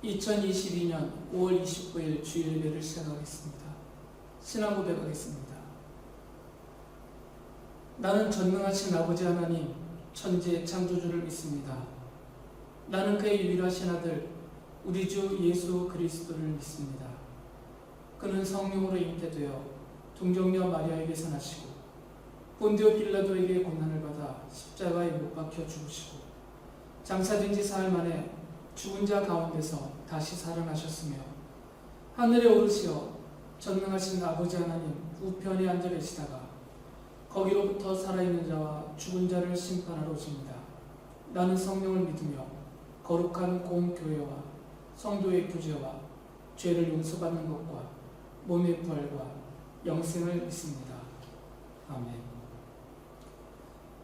2022년 5월 29일 주일 예배를 시작하겠습니다. 신앙 고백하겠습니다. 나는 전능하신 아버지 하나님, 천지의 창조주를 믿습니다. 나는 그의 유일하신 아들, 우리 주 예수 그리스도를 믿습니다. 그는 성령으로 잉태되어 동정녀 마리아에게서 나시고 본디오 빌라도에게 고난을 받아 십자가에 못 박혀 죽으시고 장사된 지 사흘 만에 죽은 자 가운데서 다시 살아나셨으며 하늘에 오르시어 전능하신 아버지 하나님 우편에 앉아 계시다가 거기로부터 살아있는 자와 죽은 자를 심판하러 오십니다. 나는 성령을 믿으며 거룩한 공교회와 성도의 교제와 죄를 용서받는 것과 몸의 부활과 영생을 믿습니다. 아멘.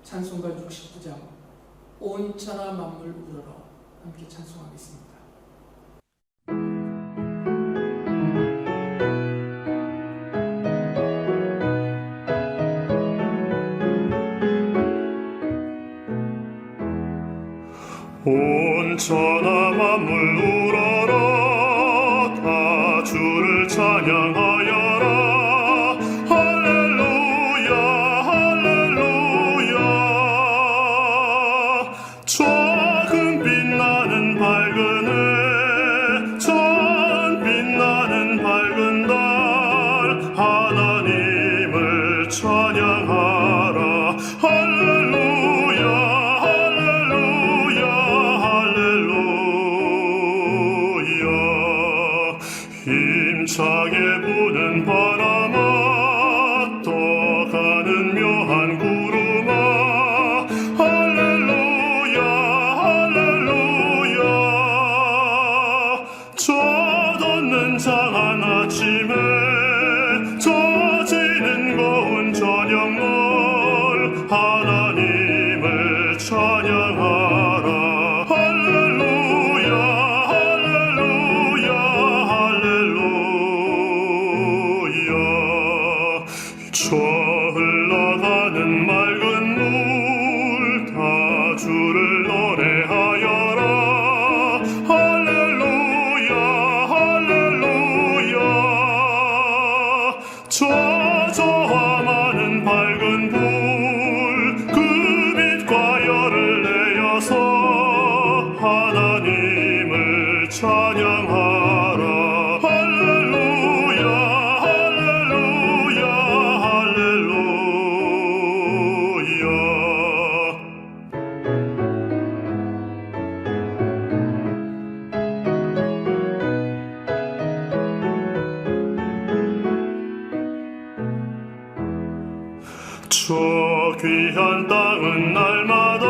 찬송가 69장 온 천하 만물 우러러 함께 찬송하겠습니다. 온 천하 만물 우러러 다 주를 찬양하여라. 할렐루야 할렐루야. 조금 빛나는 밝은 해, 전 빛나는 밝은 달, 하나님을 찬양하라. 할렐루야 할렐루야 할렐루야. 힘차게 부는 바람아, 떠가는 묘한 구름아, 할렐루야 할렐루야. 젖없는 장한 아침에 젖이는 고운 저녁물, 하나님을 찬양하라. 할렐루야 할렐루야 할렐루야. 저 흘러가는 맑은 물, 다 주를 노래하여라. 할렐루야 할렐루야. 저저와 많은 밝은 불, 그 빛과 열을 내어서 하나님을 찬양하라. 할렐루야 할렐루야 할렐루야. 저 귀한 땅은 날마다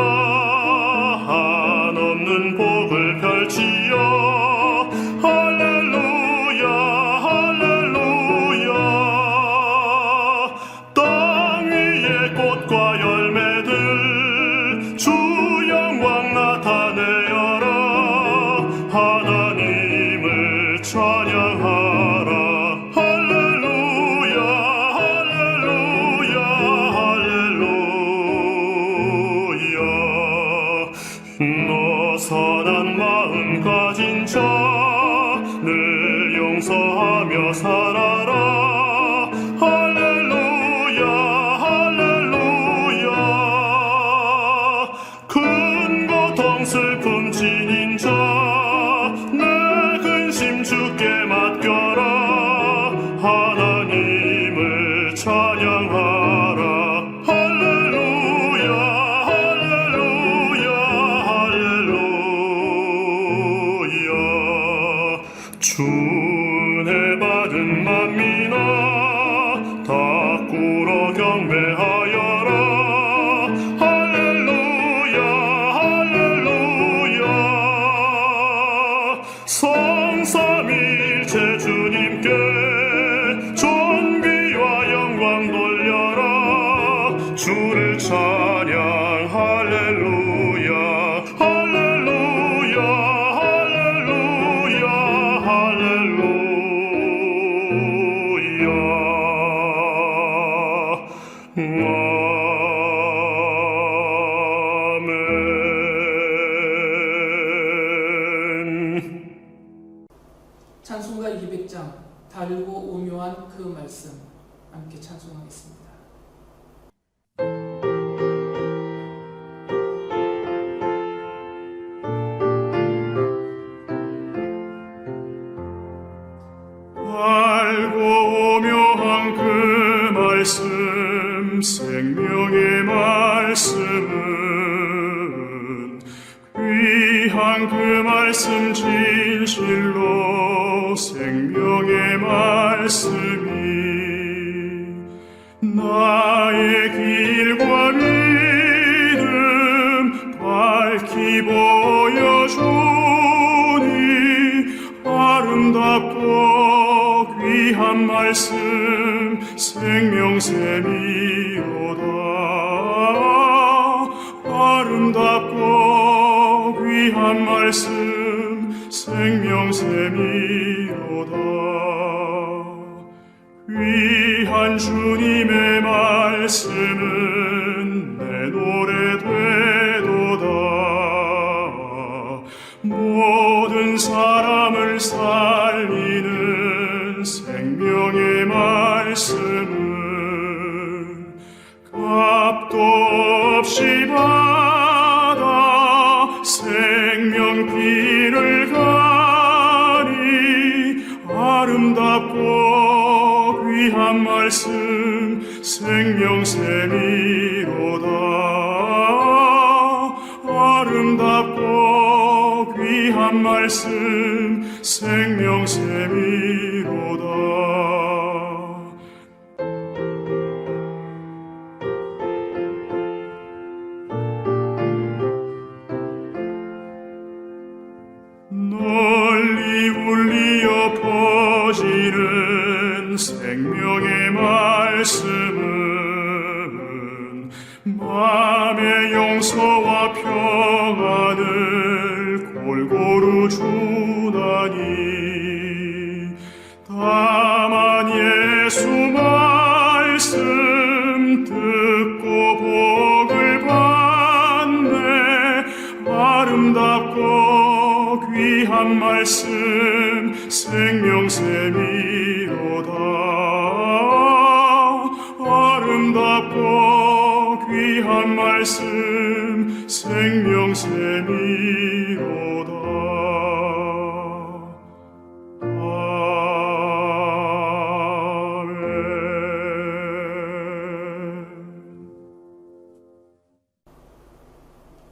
한없는 복을 펼치어 할렐루야 할렐루야. 땅 위에 꽃과 열매들 주 영광 나타내어라. 하나님을 찬양하라. 할렐루야 할렐루야 할렐루야. 너 선한 마음 가진 자, 늘 용서하며 살아라. 할렐루야 할렐루야. 큰 고통 슬픔 지닌 자, 내 근심 주께 맡겨라. 하나님을 찬양하라. 할렐루야 할렐루야 할렐루야. 주 은혜 받은 만민아, 다 꿇어 경배하여라. 할렐루야 할렐루야. 달고 오묘한 그 말씀 함께 찬송하겠습니다. 달고 오묘한 그 말씀, 생명의 말씀은 귀한 그 말씀, 진실로 생명의 말씀이 나의 길과 믿음 밝히 보여주니 아름답고 귀한 말씀 생명샘이로다. 아름답고 귀한 말씀 생명샘이로다. 귀한 주님의 말씀은 내 노래 되도다. 모든 사람을 살리는 생명의 말씀은 값도 없이 받아 생명길을 가니 아름답고 귀한 말씀 생명샘이로다. 아름답고 귀한 말씀 생명샘이로다. 널리 울리어 퍼지는 생명의 말씀은 마음의 용서와 평안을 골고루 주나니 다만 예수 말씀 듣고 복을 받네. 아름답고 귀한 말씀 생명샘이로다. 아름답고 귀한 말씀 생명샘이로다. 아멘.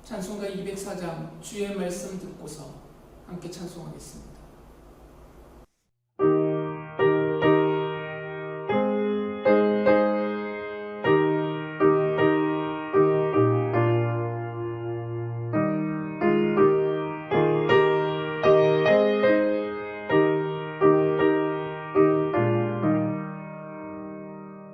찬송가 204장 주의 말씀 듣고서 함께 찬송하겠습니다.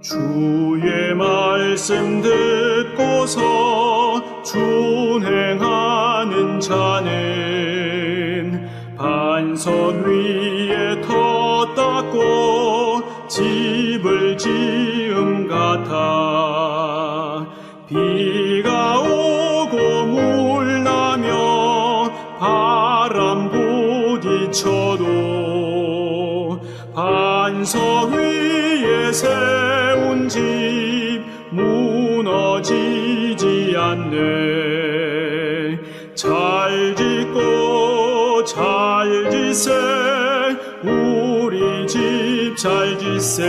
주의 말씀 듣고서 준행하는 자는 반석 위에 터 닦고 집을 지음 같아. 비가 오고 물 나며 바람 부딪혀도 반석 위에 세운 집 무너지지 않네. 잘 짓고 잘 짓세 우리 집 잘 짓세.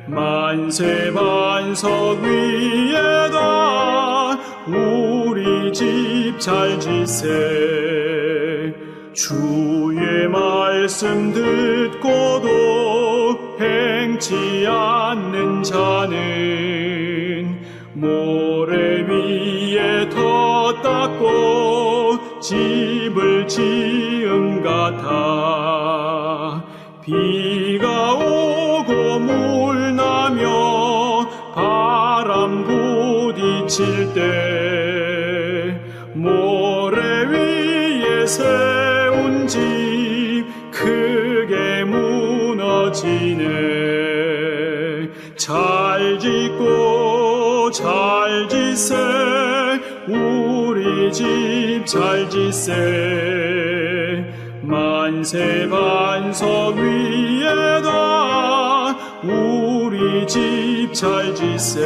만세 반석 위에다 우리 집 잘 짓세. 주의 말씀 듣고도 행치 않는 자는 모래 위에 터 닦고 집을 지음 같아. 비가 오고 물 나며 바람 부딪힐 때 모래 위에 세운 집 크게 무너지네. 잘 짓고 잘 짓세 우리 집 잘 짓세. 만세 반석 위에다 우리 집 잘 지세.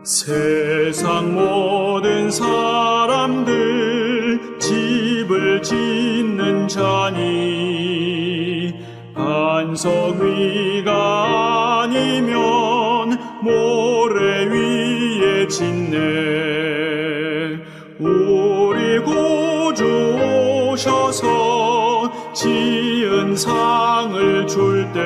세상 모든 사람들 집을 짓는 자니 반석 위가 아니면 모래 위에 짓네. 우리 구주 오셔서 지은 상을 줄 때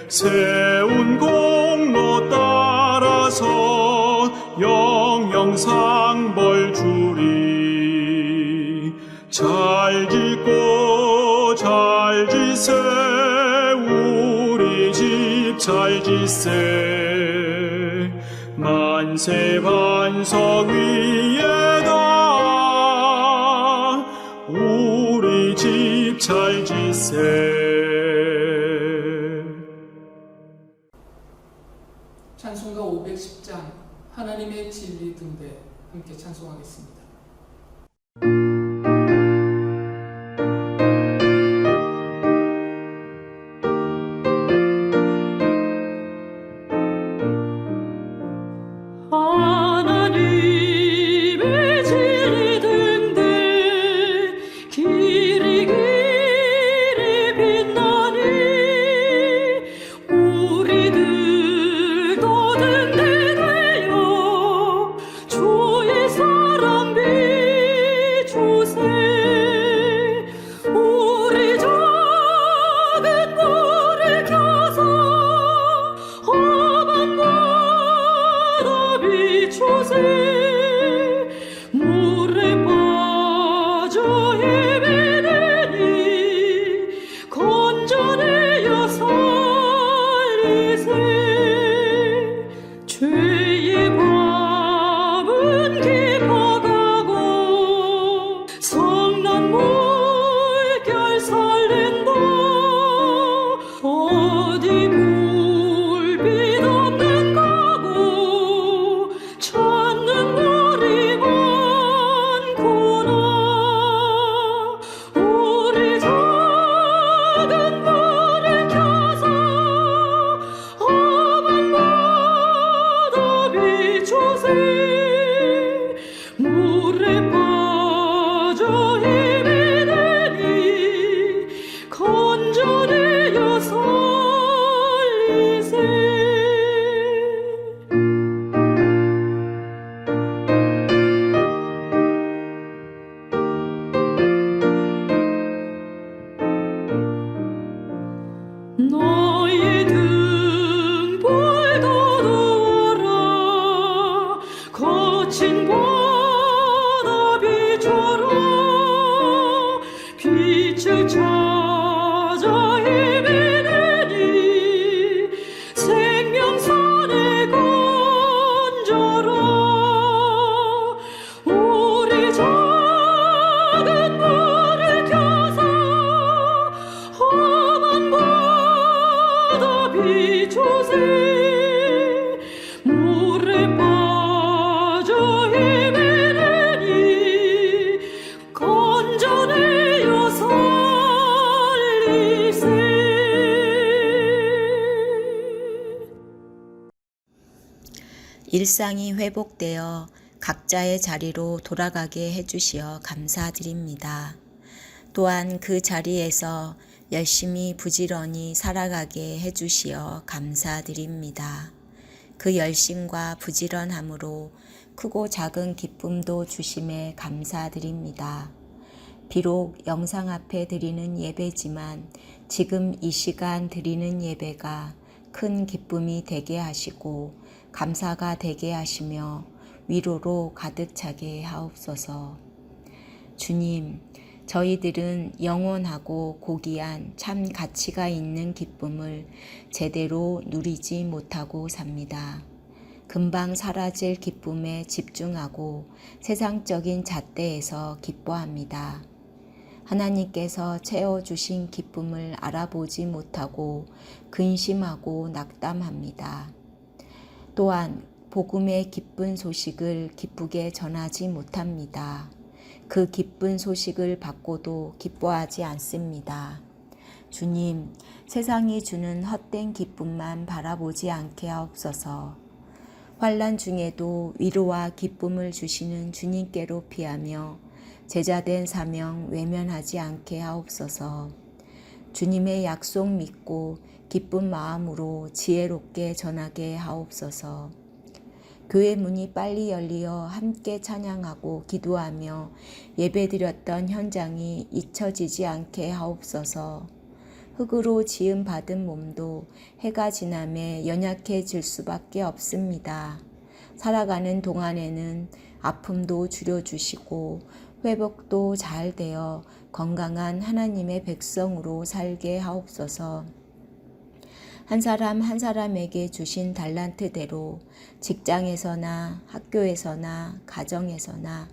세운 공로 따라서 영영상벌 주리. 잘 짓고 잘 지세 우리 집 잘 지세. 만세 반석 위에다 우리 집 잘 지세. 찬송가 510장 하나님의 진리 등대 함께 찬송하겠습니다. 하나님의 진리 등대 길이 길이 빛나니 우리들도 등대 되어 주의 사랑 비추세. 우리 작은 불을 켜서 험한 바다 비추세. 물에 빠져 헤매느니 건져내어 살리세. 죄의 밤은 깊어가고 성난 물결 설렌다. 어디 불빛 없는 가고 찾는 날이 많구나. 우리 작은 불을 켜서 험한 바다 비추세. 물에 빠져 헤매느니 건져내어 살리세. 너의 등불 돋워라. 거친 바다 비춰라. 빛을 찾아 헤매느니 생명산에 건져라. 우리 작은 불을 켜서 험한 바다 비추세. 물에 빠져 헤매느니 건져내어 살리세. 일상이 회복되어 각자의 자리로 돌아가게 해주시어 감사드립니다. 또한 그 자리에서 열심히 부지런히 살아가게 해주시어 감사드립니다. 그 열심과 부지런함으로 크고 작은 기쁨도 주심에 감사드립니다. 비록 영상 앞에 드리는 예배지만 지금 이 시간 드리는 예배가 큰 기쁨이 되게 하시고 감사가 되게 하시며 위로로 가득 차게 하옵소서. 주님, 저희들은 영원하고 고귀한 참 가치가 있는 기쁨을 제대로 누리지 못하고 삽니다. 금방 사라질 기쁨에 집중하고 세상적인 잣대에서 기뻐합니다. 하나님께서 채워주신 기쁨을 알아보지 못하고 근심하고 낙담합니다. 또한 복음의 기쁜 소식을 기쁘게 전하지 못합니다. 그 기쁜 소식을 받고도 기뻐하지 않습니다. 주님, 세상이 주는 헛된 기쁨만 바라보지 않게 하옵소서. 환난 중에도 위로와 기쁨을 주시는 주님께로 피하며 제자된 사명 외면하지 않게 하옵소서. 주님의 약속 믿고 기쁜 마음으로 지혜롭게 전하게 하옵소서. 교회 문이 빨리 열리어 함께 찬양하고 기도하며 예배드렸던 현장이 잊혀지지 않게 하옵소서. 흙으로 지음 받은 몸도 해가 지남에 연약해질 수밖에 없습니다. 살아가는 동안에는 아픔도 줄여주시고 회복도 잘 되어 건강한 하나님의 백성으로 살게 하옵소서. 한 사람 한 사람에게 주신 달란트대로 직장에서나 학교에서나 가정에서나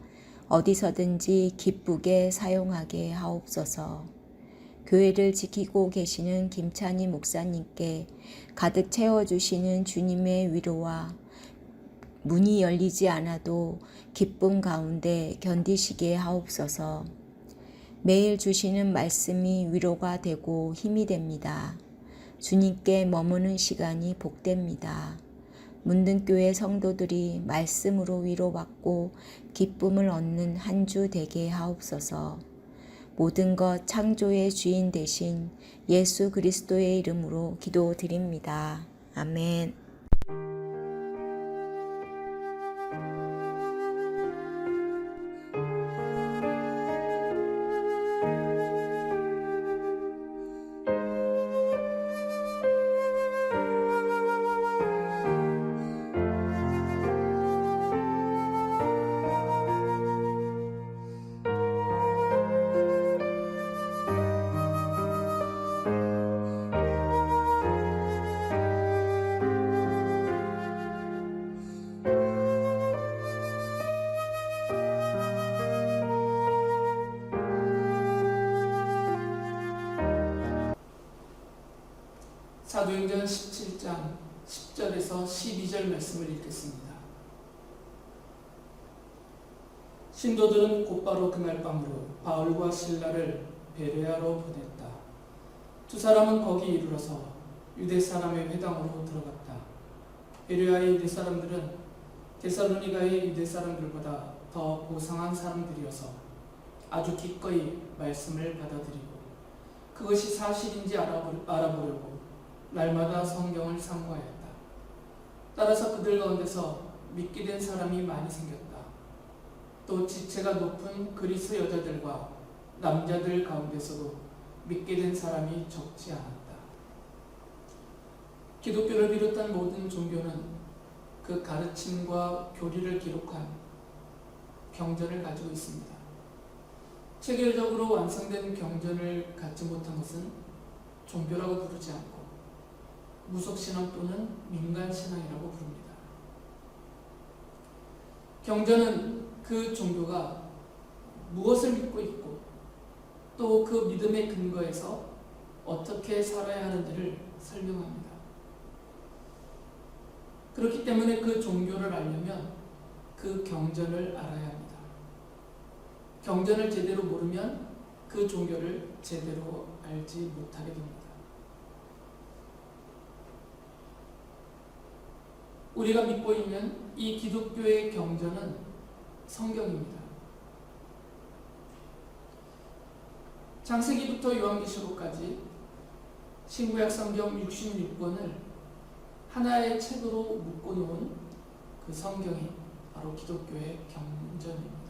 어디서든지 기쁘게 사용하게 하옵소서. 교회를 지키고 계시는 김찬희 목사님께 가득 채워주시는 주님의 위로와 문이 열리지 않아도 기쁨 가운데 견디시게 하옵소서. 매일 주시는 말씀이 위로가 되고 힘이 됩니다. 주님께 머무는 시간이 복됩니다. 문등교회 성도들이 말씀으로 위로받고 기쁨을 얻는 한 주 되게 하옵소서. 모든 것 창조의 주인 되신 예수 그리스도의 이름으로 기도드립니다. 아멘. 사도행전 17장 10절에서 12절 말씀을 읽겠습니다. 신도들은 곧바로 그날 밤으로 바울과 실라를 베레아로 보냈다. 두 사람은 거기 이르러서 유대 사람의 회당으로 들어갔다. 베레아의 유대 사람들은 데살로니가의 유대 사람들보다 더 고상한 사람들이어서 아주 기꺼이 말씀을 받아들이고 그것이 사실인지 알아보려고 날마다 성경을 상고하였다. 따라서 그들 가운데서 믿게 된 사람이 많이 생겼다. 또 지체가 높은 그리스 여자들과 남자들 가운데서도 믿게 된 사람이 적지 않았다. 기독교를 비롯한 모든 종교는 그 가르침과 교리를 기록한 경전을 가지고 있습니다. 체계적으로 완성된 경전을 갖지 못한 것은 종교라고 부르지 않고 무속신앙 또는 민간신앙이라고 부릅니다. 경전은 그 종교가 무엇을 믿고 있고 또 그 믿음의 근거에서 어떻게 살아야 하는지를 설명합니다. 그렇기 때문에 그 종교를 알려면 그 경전을 알아야 합니다. 경전을 제대로 모르면 그 종교를 제대로 알지 못하게 됩니다. 우리가 믿고 있는 이 기독교의 경전은 성경입니다. 창세기부터 요한계시록까지 신구약 성경 66권을 하나의 책으로 묶어놓은 그 성경이 바로 기독교의 경전입니다.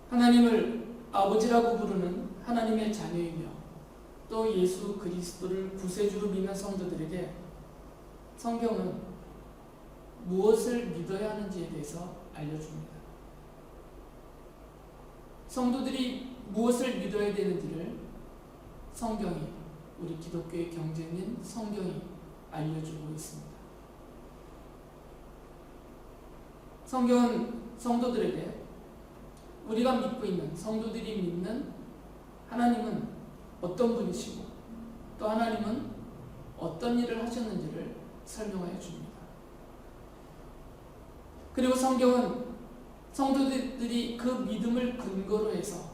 하나님을 아버지라고 부르는 하나님의 자녀이며 또 예수 그리스도를 구세주로 믿는 성도들에게 성경은 무엇을 믿어야 하는지에 대해서 알려줍니다. 성도들이 무엇을 믿어야 되는지를 성경이, 우리 기독교의 경전인 성경이 알려주고 있습니다. 성경은 성도들에게 우리가 믿고 있는 성도들이 믿는 하나님은 어떤 분이시고 또 하나님은 어떤 일을 하셨는지를 설명하여 줍니다. 그리고 성경은 성도들이 그 믿음을 근거로 해서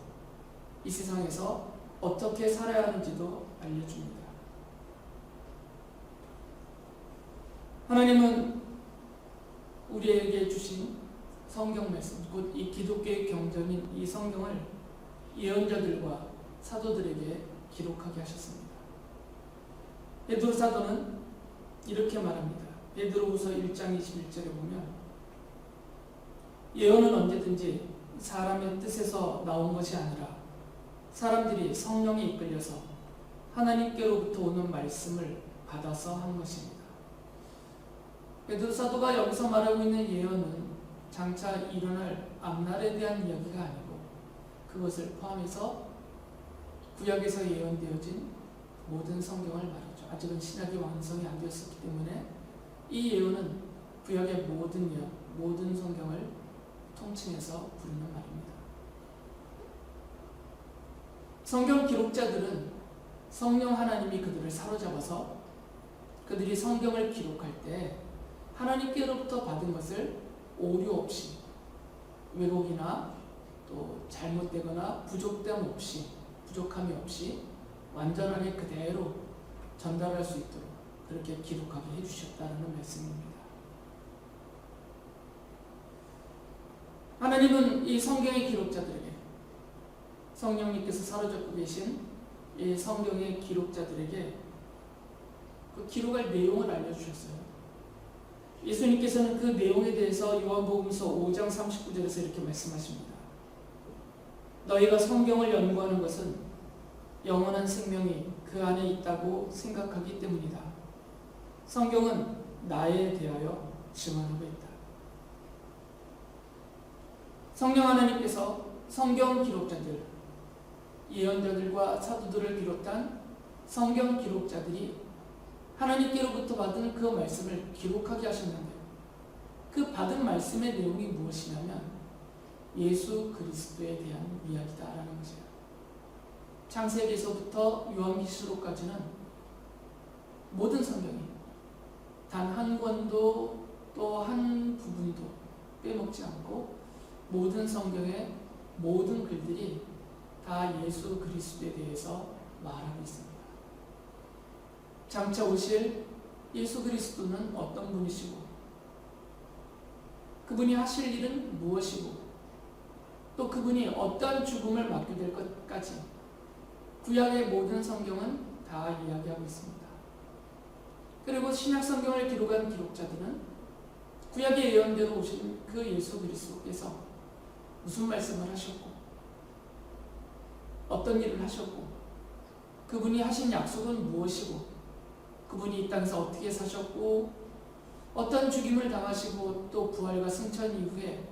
이 세상에서 어떻게 살아야 하는지도 알려줍니다. 하나님은 우리에게 주신 성경 말씀, 곧 이 기독교의 경전인 이 성경을 예언자들과 사도들에게 기록하게 하셨습니다. 베드로 사도는 이렇게 말합니다. 베드로후서 1장 21절에 보면 예언은 언제든지 사람의 뜻에서 나온 것이 아니라 사람들이 성령에 이끌려서 하나님께로부터 오는 말씀을 받아서 한 것입니다. 베드로 사도가 여기서 말하고 있는 예언은 장차 일어날 앞날에 대한 이야기가 아니고 그것을 포함해서 구약에서 예언되어진 모든 성경을 말하죠. 아직은 신약이 완성이 안 되었기 때문에 이 예언은 구약의 모든 성경을 통칭해서 부르는 말입니다. 성경 기록자들은 성령 하나님이 그들을 사로잡아서 그들이 성경을 기록할 때 하나님께로부터 받은 것을 오류 없이 왜곡이나 또 잘못되거나 부족함이 없이 완전하게 그대로 전달할 수 있도록 그렇게 기록하게 해주셨다는 말씀입니다. 하나님은 이 성경의 기록자들에게 성령님께서 사로잡고 계신 이 성경의 기록자들에게 그 기록할 내용을 알려주셨어요. 예수님께서는 그 내용에 대해서 요한복음서 5장 39절에서 이렇게 말씀하십니다. 너희가 성경을 연구하는 것은 영원한 생명이 그 안에 있다고 생각하기 때문이다. 성경은 나에 대하여 증언하고 있다. 성령 하나님께서 성경 기록자들, 예언자들과 사도들을 비롯한 성경 기록자들이 하나님께로부터 받은 그 말씀을 기록하게 하셨는데 그 받은 말씀의 내용이 무엇이냐면 예수 그리스도에 대한 이야기다라는 것이에요. 창세기에서부터 요한계시록까지는 모든 성경이 단 한 권도 또 한 부분도 빼먹지 않고 모든 성경의 모든 글들이 다 예수 그리스도에 대해서 말하고 있습니다. 장차 오실 예수 그리스도는 어떤 분이시고 그분이 하실 일은 무엇이고 또 그분이 어떠한 죽음을 맞게 될 것까지 구약의 모든 성경은 다 이야기하고 있습니다. 그리고 신약 성경을 기록한 기록자들은 구약의 예언대로 오신 그 예수 그리스도께서 무슨 말씀을 하셨고 어떤 일을 하셨고 그분이 하신 약속은 무엇이고 그분이 이 땅에서 어떻게 사셨고 어떤 죽임을 당하시고 또 부활과 승천 이후에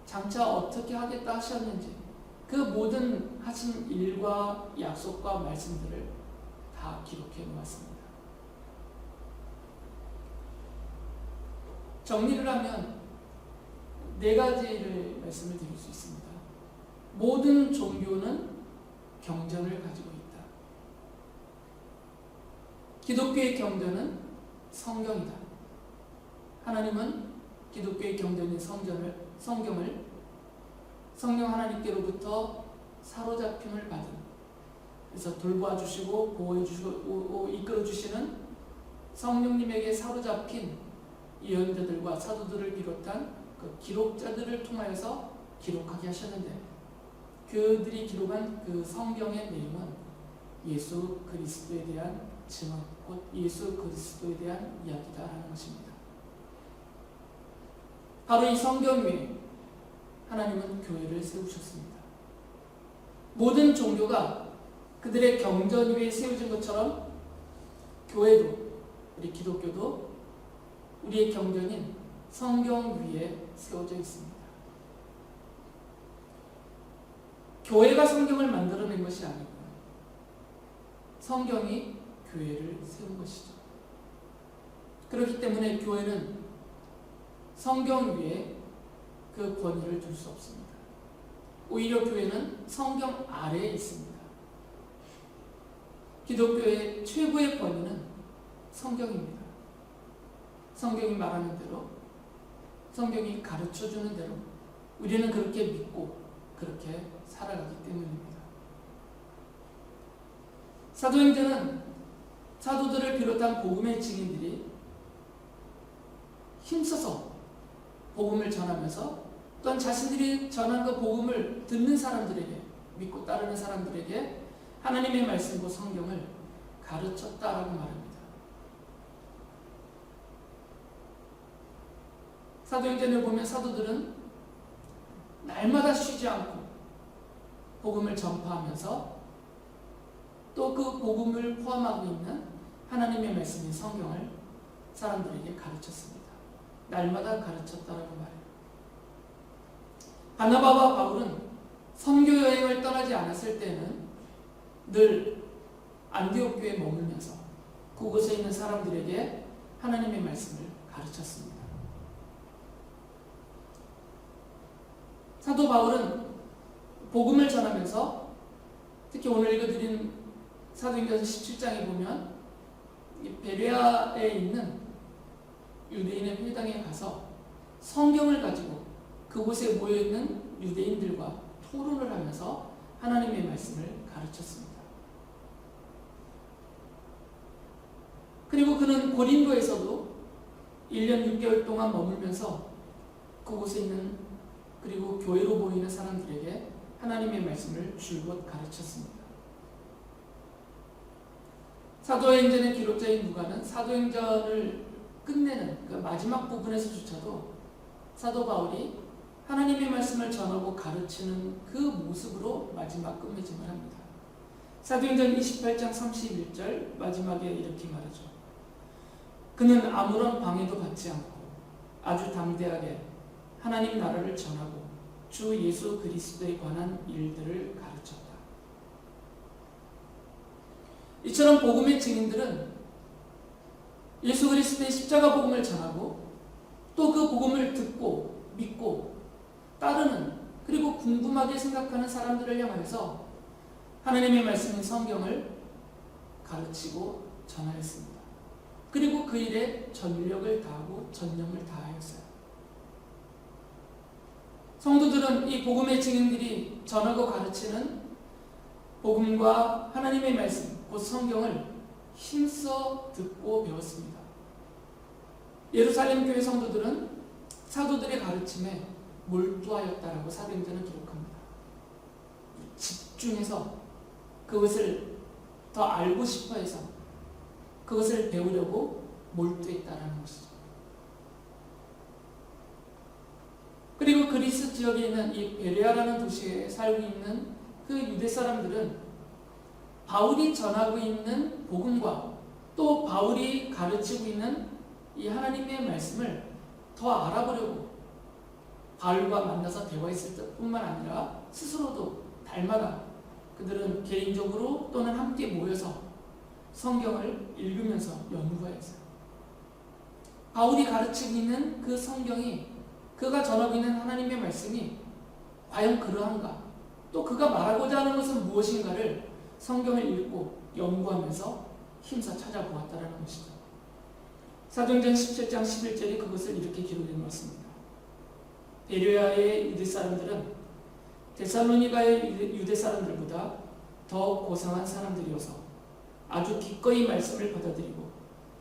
장차 어떻게 하겠다 하셨는지 그 모든 하신 일과 약속과 말씀들을 다 기록해 놓았습니다. 정리를 하면 네 가지를 말씀을 드릴 수 있습니다. 모든 종교는 경전을 가지고 있다. 기독교의 경전은 성경이다. 하나님은 기독교의 경전인 성경을 성령 하나님께로부터 사로잡힘을 받은, 그래서 돌보아주시고 보호해주시고 이끌어주시는 성령님에게 사로잡힌 예언자들과 사도들을 비롯한 그 기록자들을 통하여서 기록하게 하셨는데 그들이 기록한 그 성경의 내용은 예수 그리스도에 대한 증언, 곧 예수 그리스도에 대한 이야기다라는 것입니다. 바로 이 성경 위에 하나님은 교회를 세우셨습니다. 모든 종교가 그들의 경전 위에 세워진 것처럼 교회도, 우리 기독교도 우리의 경전인 성경 위에 세워져 있습니다. 교회가 성경을 만들어낸 것이 아니고 성경이 교회를 세운 것이죠. 그렇기 때문에 교회는 성경 위에 그 권위를 둘 수 없습니다. 오히려 교회는 성경 아래에 있습니다. 기독교의 최고의 권위는 성경입니다. 성경이 말하는 대로, 성경이 가르쳐주는 대로 우리는 그렇게 믿고 그렇게 살아가기 때문입니다. 사도행전은 사도들을 비롯한 복음의 증인들이 힘써서 복음을 전하면서 또한 자신들이 전한 그 복음을 듣는 사람들에게, 믿고 따르는 사람들에게 하나님의 말씀과 성경을 가르쳤다라고 말합니다. 사도행전을 보면 사도들은 날마다 쉬지 않고 복음을 전파하면서 또 그 복음을 포함하고 있는 하나님의 말씀인 성경을 사람들에게 가르쳤습니다. 날마다 가르쳤다라고 말해요. 바나바와 바울은 선교 여행을 떠나지 않았을 때는 늘 안디옥 교회에 머물면서 그곳에 있는 사람들에게 하나님의 말씀을 가르쳤습니다. 사도 바울은 복음을 전하면서 특히 오늘 읽어드린 사도행전 17장에 보면 베레아에 있는 유대인의 회당에 가서 성경을 가지고 그곳에 모여있는 유대인들과 토론을 하면서 하나님의 말씀을 가르쳤습니다. 그리고 그는 고린도에서도 1년 6개월 동안 머물면서 그곳에 있는 그리고 교회로 모이는 사람들에게 하나님의 말씀을 줄곧 가르쳤습니다. 사도행전의 기록자인 누가는 사도행전을 끝내는 그 마지막 부분에서조차도 사도 바울이 하나님의 말씀을 전하고 가르치는 그 모습으로 마지막 끝맺음을 합니다. 사도행전 28장 31절 마지막에 이렇게 말하죠. 그는 아무런 방해도 받지 않고 아주 담대하게 하나님 나라를 전하고 주 예수 그리스도에 관한 일들을 가르쳤다. 이처럼 복음의 증인들은 예수 그리스도의 십자가 복음을 전하고 또 그 복음을 듣고 믿고 따르는 그리고 궁금하게 생각하는 사람들을 향하여서 하나님의 말씀인 성경을 가르치고 전하였습니다. 그리고 그 일에 전력을 다하고 전념을 다하였어요. 성도들은 이 복음의 증인들이 전하고 가르치는 복음과 하나님의 말씀, 곧 성경을 힘써 듣고 배웠습니다. 예루살렘 교회 성도들은 사도들의 가르침에 몰두하였다라고 사도행전은 기록합니다. 집중해서 그것을 더 알고 싶어해서 그것을 배우려고 몰두했다라는 것이죠. 그리고 그리스 지역에 있는 이 베레아라는 도시에 살고 있는 그 유대 사람들은 바울이 전하고 있는 복음과 또 바울이 가르치고 있는 이 하나님의 말씀을 더 알아보려고 바울과 만나서 대화했을 뿐만 아니라 스스로도 달마다 그들은 개인적으로 또는 함께 모여서 성경을 읽으면서 연구하였어요. 바울이 가르치고 있는 그 성경이 그가 전하고 있는 하나님의 말씀이 과연 그러한가? 또 그가 말하고자 하는 것은 무엇인가를 성경을 읽고 연구하면서 힘써 찾아보았다는 것이죠. 사도행전 17장 11절이 그것을 이렇게 기록해 놓았습니다. 베레아의 유대 사람들은 데살로니가의 유대 사람들보다 더 고상한 사람들이어서 아주 기꺼이 말씀을 받아들이고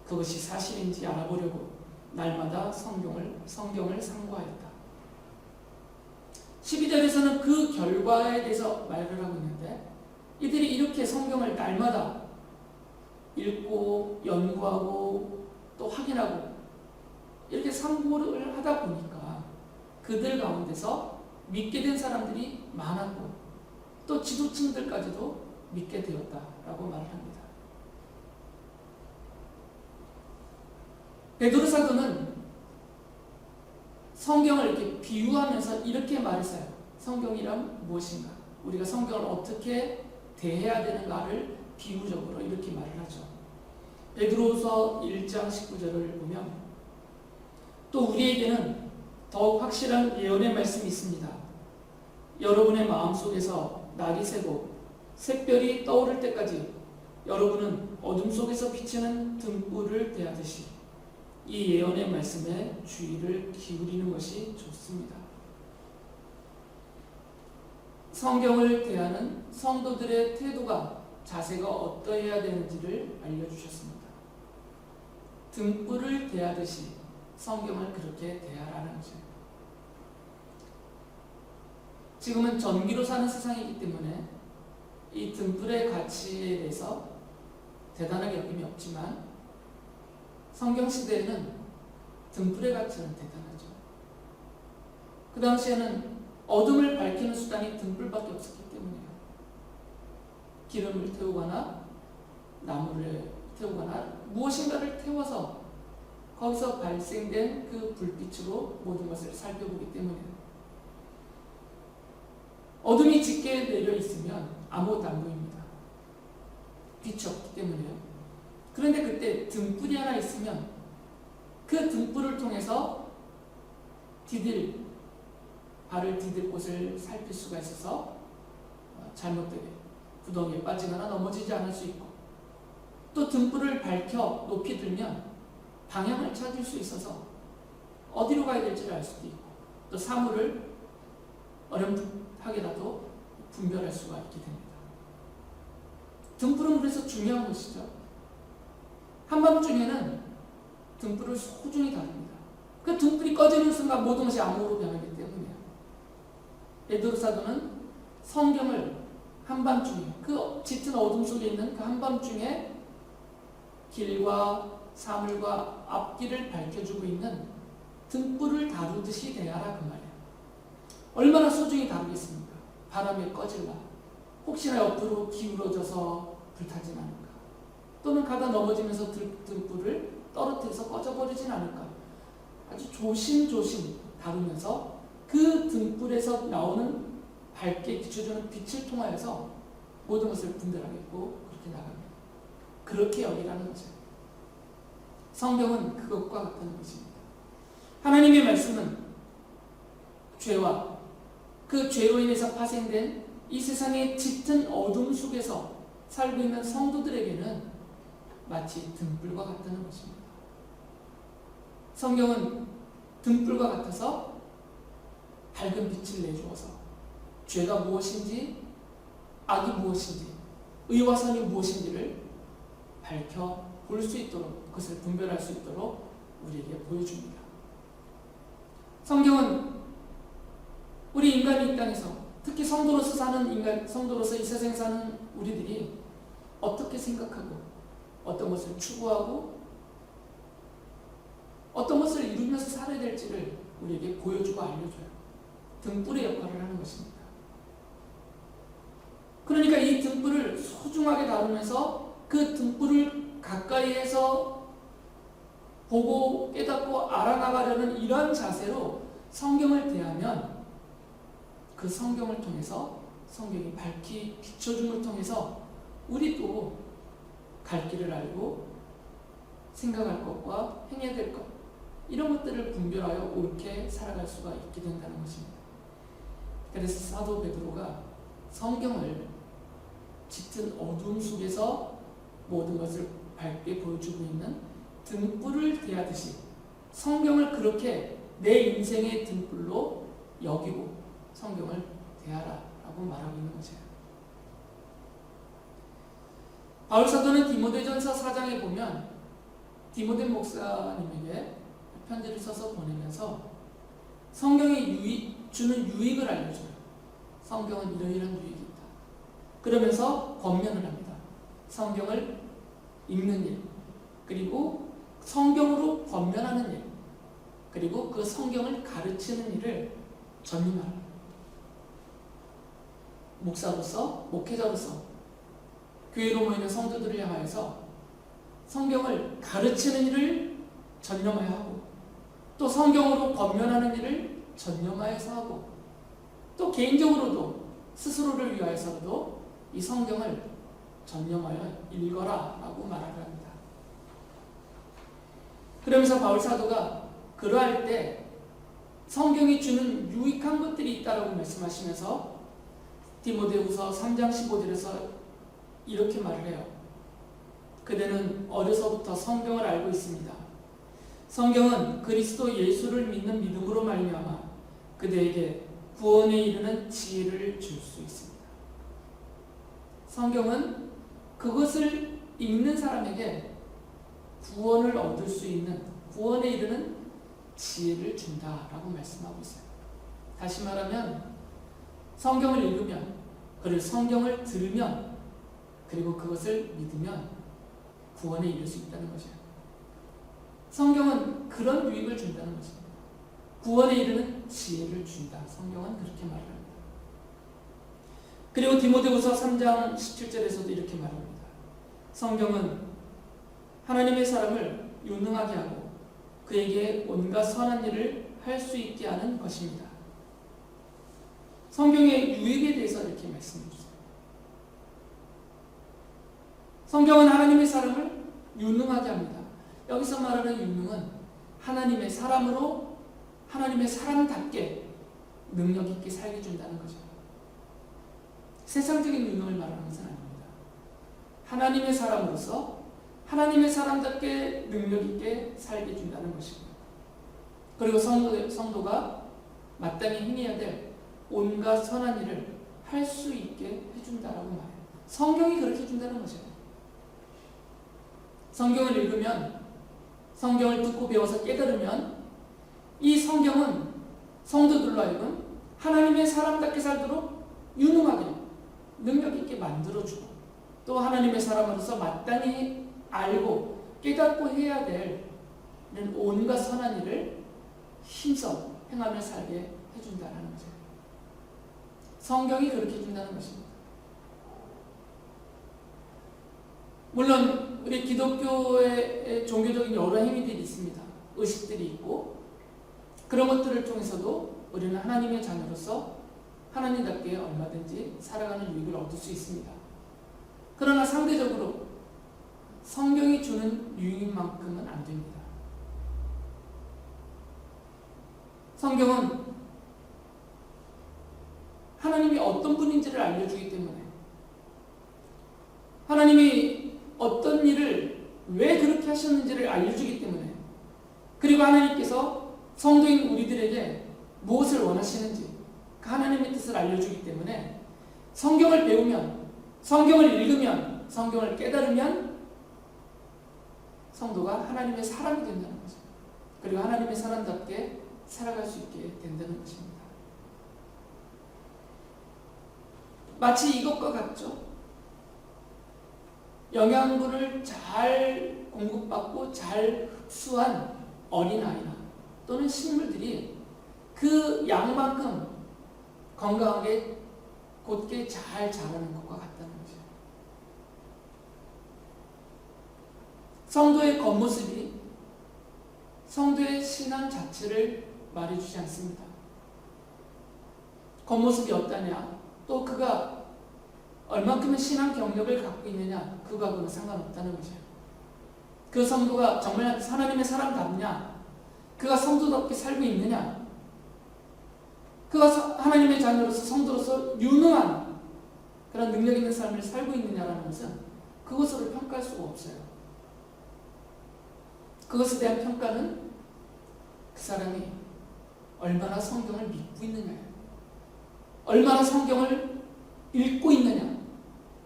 그것이 사실인지 알아보려고 날마다 성경을 상고하였다. 12절에서는 그 결과에 대해서 말을 하고 있는데 이들이 이렇게 성경을 날마다 읽고 연구하고 또 확인하고 이렇게 상고를 하다 보니까 그들 가운데서 믿게 된 사람들이 많았고 또 지도층들까지도 믿게 되었다라고 말을 합니다. 베드로 사도는 성경을 이렇게 비유하면서 이렇게 말했어요. 성경이란 무엇인가? 우리가 성경을 어떻게 대해야 되는가를 비유적으로 이렇게 말을 하죠. 베드로후서 1장 19절을 보면 또 우리에게는 더욱 확실한 예언의 말씀이 있습니다. 여러분의 마음속에서 날이 새고 샛별이 떠오를 때까지 여러분은 어둠 속에서 비치는 등불을 대하듯이 이 예언의 말씀에 주의를 기울이는 것이 좋습니다. 성경을 대하는 성도들의 태도가, 자세가 어떠해야 되는지를 알려주셨습니다. 등불을 대하듯이 성경을 그렇게 대하라는 거죠. 지금은 전기로 사는 세상이기 때문에 이 등불의 가치에 대해서 대단하게 여김이 없지만 성경 시대에는 등불의 가치는 대단하죠. 그 당시에는 어둠을 밝히는 수단이 등불밖에 없었기 때문이에요. 기름을 태우거나 나무를 태우거나 무엇인가를 태워서 거기서 발생된 그 불빛으로 모든 것을 살펴보기 때문이에요. 어둠이 짙게 내려 있으면 아무것도 안 보입니다. 빛이 없기 때문에요. 그런데 그때 등불이 하나 있으면 그 등불을 통해서 발을 디딜 곳을 살필 수가 있어서 잘못되게 구덩이에 빠지거나 넘어지지 않을 수 있고, 또 등불을 밝혀 높이 들면 방향을 찾을 수 있어서 어디로 가야 될지를 알 수도 있고, 또 사물을 어렴풋하게라도 분별할 수가 있게 됩니다. 등불은 그래서 중요한 것이죠. 한밤중에는 등불을 소중히 다룹니다. 그 등불이 꺼지는 순간 모든 것이 암호로 변하기 때문이에요. 베드로 사도는 성경을 한밤중에, 그 짙은 어둠 속에 있는 그 한밤중에 길과 사물과 앞길을 밝혀주고 있는 등불을 다루듯이 대하라 그 말이에요. 얼마나 소중히 다루겠습니까? 바람에 꺼질라, 혹시나 옆으로 기울어져서 불타진 않을까, 또는 가다 넘어지면서 등불을 떨어뜨려서 꺼져버리진 않을까, 아주 조심조심 다루면서 그 등불에서 나오는 밝게 비춰주는 빛을 통하여서 모든 것을 분별하겠고 그렇게 나갑니다. 그렇게 여기라는 거죠. 성경은 그것과 같다는 것입니다. 하나님의 말씀은 죄와 그 죄로 인해서 파생된 이 세상의 짙은 어둠 속에서 살고 있는 성도들에게는 마치 등불과 같다는 것입니다. 성경은 등불과 같아서 밝은 빛을 내주어서 죄가 무엇인지, 악이 무엇인지, 의와 선이 무엇인지를 밝혀 볼 수 있도록, 그것을 분별할 수 있도록 우리에게 보여줍니다. 성경은 우리 인간이 이 땅에서, 특히 성도로서 사는 인간, 성도로서 이 세상에 사는 우리들이 어떻게 생각하고 어떤 것을 추구하고 어떤 것을 이루면서 살아야 될지를 우리에게 보여주고 알려줘요. 등불의 역할을 하는 것입니다. 그러니까 이 등불을 소중하게 다루면서 그 등불을 가까이에서 보고 깨닫고 알아나가려는 이런 자세로 성경을 대하면 그 성경을 통해서, 성경이 밝히 비춰줌을 통해서 우리도 갈 길을 알고 생각할 것과 행해야 될 것, 이런 것들을 분별하여 옳게 살아갈 수가 있게 된다는 것입니다. 그래서 사도 베드로가 성경을 짙은 어둠 속에서 모든 것을 밝게 보여주고 있는 등불을 대하듯이 성경을 그렇게 내 인생의 등불로 여기고 성경을 대하라라고 말하고 있는 거죠. 바울 사도는 디모데전서 4장에 보면 디모데 목사님에게 편지를 써서 보내면서 성경이 주는 유익을 알려줘요. 성경은 이러이러한 유익이 있다. 그러면서 권면을 합니다. 성경을 읽는 일, 그리고 성경으로 권면하는 일, 그리고 그 성경을 가르치는 일을 전념하라. 목사로서, 목회자로서 교회로 모이는 성도들을 향하여서 성경을 가르치는 일을 전념하여 하고, 또 성경으로 권면하는 일을 전념하여서 하고, 또 개인적으로도 스스로를 위하여서도 이 성경을 전념하여 읽어라 라고 말을 합니다. 그러면서 바울 사도가 그러할 때 성경이 주는 유익한 것들이 있다라고 말씀하시면서 디모데후서 3장 15절에서 이렇게 말을 해요. 그대는 어려서부터 성경을 알고 있습니다. 성경은 그리스도 예수를 믿는 믿음으로 말미암아 그대에게 구원에 이르는 지혜를 줄 수 있습니다. 성경은 그것을 읽는 사람에게 구원을 얻을 수 있는, 구원에 이르는 지혜를 준다라고 말씀하고 있어요. 다시 말하면 성경을 읽으면, 그리고 성경을 들으면, 그리고 그것을 믿으면 구원에 이를 수 있다는 거죠. 성경은 그런 유익을 준다는 것입니다. 구원에 이르는 지혜를 준다. 성경은 그렇게 말합니다. 그리고 디모데후서 3장 17절에서도 이렇게 말합니다. 성경은 하나님의 사람을 유능하게 하고 그에게 온갖 선한 일을 할 수 있게 하는 것입니다. 성경의 유익에 대해서 이렇게 말씀해 주세요. 성경은 하나님의 사람을 유능하게 합니다. 여기서 말하는 유능은 하나님의 사람으로 하나님의 사람답게 능력 있게 살게 준다는 거죠. 세상적인 유능을 말하는 것은 아닙니다. 하나님의 사람으로서 하나님의 사람답게 능력 있게 살게 준다는 것입니다. 그리고 성도가 마땅히 행해야 될 온갖 선한 일을 할 수 있게 해준다라고 말해요. 성경이 그렇게 해준다는 거죠. 성경을 읽으면, 성경을 듣고 배워서 깨달으면 이 성경은 성도들로 하여금 하나님의 사람답게 살도록 유능하게 능력 있게 만들어주고, 또 하나님의 사람으로서 마땅히 알고 깨닫고 해야 될 온갖 선한 일을 힘써 행하며 살게 해준다는 거죠. 성경이 그렇게 해준다는 것입니다. 물론 우리 기독교의 종교적인 여러 행위들이 있습니다. 의식들이 있고, 그런 것들을 통해서도 우리는 하나님의 자녀로서 하나님답게 얼마든지 살아가는 유익을 얻을 수 있습니다. 그러나 상대적으로 성경이 주는 유익인 만큼은 안 됩니다. 성경은 하나님이 어떤 분인지를 알려주기 때문에, 하나님이 어떤 일을 왜 그렇게 하셨는지를 알려주기 때문에, 그리고 하나님께서 성도인 우리들에게 무엇을 원하시는지 그 하나님의 뜻을 알려주기 때문에 성경을 배우면, 성경을 읽으면, 성경을 깨달으면 성도가 하나님의 사람이 된다는 거죠. 그리고 하나님의 사람답게 살아갈 수 있게 된다는 것입니다. 마치 이것과 같죠. 영양분을 잘 공급받고 잘 흡수한 어린아이나 또는 식물들이 그 양만큼 건강하게 곧게 잘 자라는 것과 같다는 거죠. 성도의 겉모습이 성도의 신앙 자체를 말해주지 않습니다. 겉모습이 어떠냐, 또 그가 얼만큼의 신앙 경력을 갖고 있느냐, 그거하고는 상관없다는 거죠. 그 성도가 정말 하나님의 사람답냐, 그가 성도답게 살고 있느냐, 그가 하나님의 자녀로서 성도로서 유능한 그런 능력 있는 삶을 살고 있느냐라는 것은 그것으로 평가할 수가 없어요. 그것에 대한 평가는 그 사람이 얼마나 성경을 믿고 있느냐예요. 얼마나 성경을 읽고 있느냐,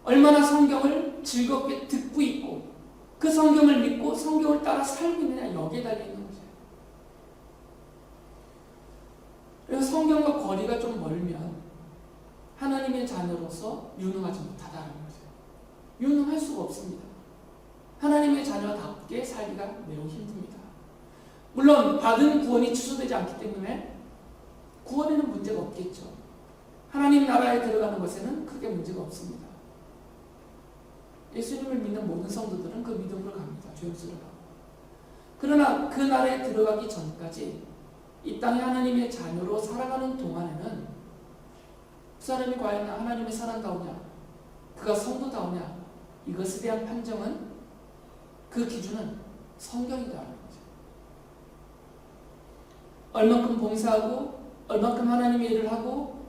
얼마나 성경을 즐겁게 듣고 있고 그 성경을 믿고 성경을 따라 살고 있느냐, 여기에 달려있는 거죠. 그래서 성경과 거리가 좀 멀면 하나님의 자녀로서 유능하지 못하다는 거죠. 유능할 수가 없습니다. 하나님의 자녀답게 살기가 매우 힘듭니다. 물론 받은 구원이 취소되지 않기 때문에 구원에는 문제가 없겠죠. 하나님 나라에 들어가는 것에는 크게 문제가 없습니다. 예수님을 믿는 모든 성도들은 그 믿음으로 갑니다. 죄업수를 하고. 그러나 그 나라에 들어가기 전까지 이 땅에 하나님의 자녀로 살아가는 동안에는 그 사람이 과연 하나님의 사람다우냐, 그가 성도다우냐, 이것에 대한 판정은, 그 기준은 성경이다라는 거죠. 얼만큼 봉사하고 얼만큼 하나님의 일을 하고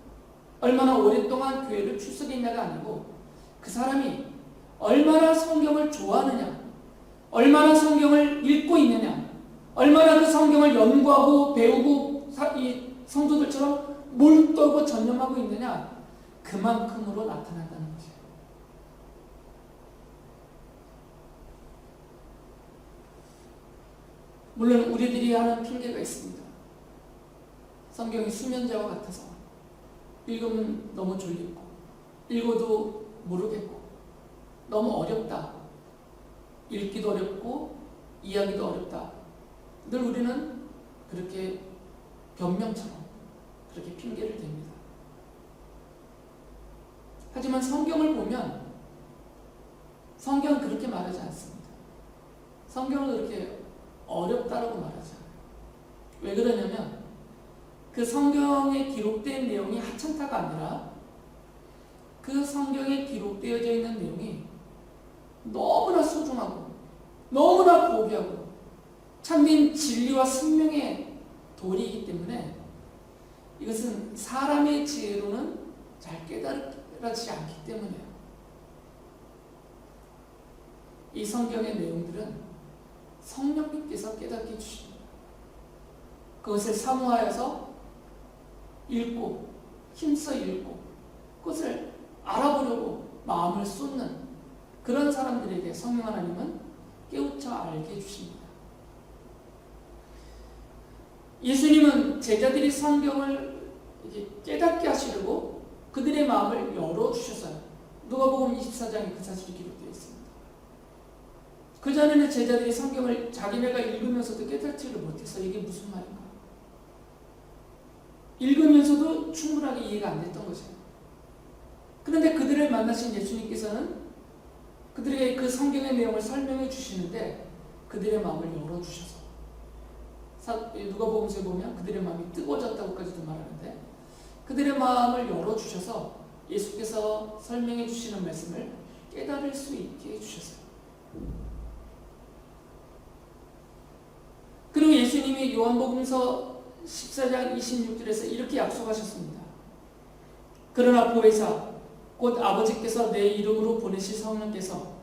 얼마나 오랫동안 교회를 출석했냐가 아니고 그 사람이 얼마나 성경을 좋아하느냐, 얼마나 성경을 읽고 있느냐, 얼마나 그 성경을 연구하고 배우고 이 성도들처럼 몰두하고 전념하고 있느냐, 그만큼으로 나타난다는 거죠. 물론 우리들이 하는 핑계가 있습니다. 성경이 수면제와 같아서 읽으면 너무 졸리고 읽어도 모르겠고 너무 어렵다, 읽기도 어렵고 이해하기도 어렵다. 늘 우리는 그렇게 변명처럼 그렇게 핑계를 댑니다. 하지만 성경을 보면 성경은 그렇게 말하지 않습니다. 성경은 그렇게 어렵다라고 말하지 않아요. 왜 그러냐면 그 성경에 기록된 내용이 하찮다가 아니라 그 성경에 기록되어져 있는 내용이 너무나 소중하고 너무나 고귀하고 참된 진리와 생명의 도리이기 때문에 이것은 사람의 지혜로는 잘 깨달아지지 않기 때문이에요. 이 성경의 내용들은 성령님께서 깨닫게 해주십니다. 그것을 사모하여서 읽고 힘써 읽고 그것을 알아보려고 마음을 쏟는 그런 사람들에게 성령 하나님은 깨우쳐 알게 해주십니다. 예수님은 제자들이 성경을 깨닫게 하시려고 그들의 마음을 열어주셨어요. 누가복음 24장에 그 사실이 기록되어 있습니다. 그전에는 제자들이 성경을 자기네가 읽으면서도 깨닫지를 못해서 이게 무슨 말인가, 읽으면서도 충분하게 이해가 안 됐던 거죠. 그런데 그들을 만나신 예수님께서는 그들에게 그 성경의 내용을 설명해 주시는데 그들의 마음을 열어주셔서, 누가복음서에 보면 그들의 마음이 뜨거워졌다고까지도 말하는데 그들의 마음을 열어주셔서 예수께서 설명해 주시는 말씀을 깨달을 수 있게 해주셨어요. 그리고 예수님이 요한복음서 14장 26절에서 이렇게 약속하셨습니다. 그러나 보혜사 곧 아버지께서 내 이름으로 보내실 성령께서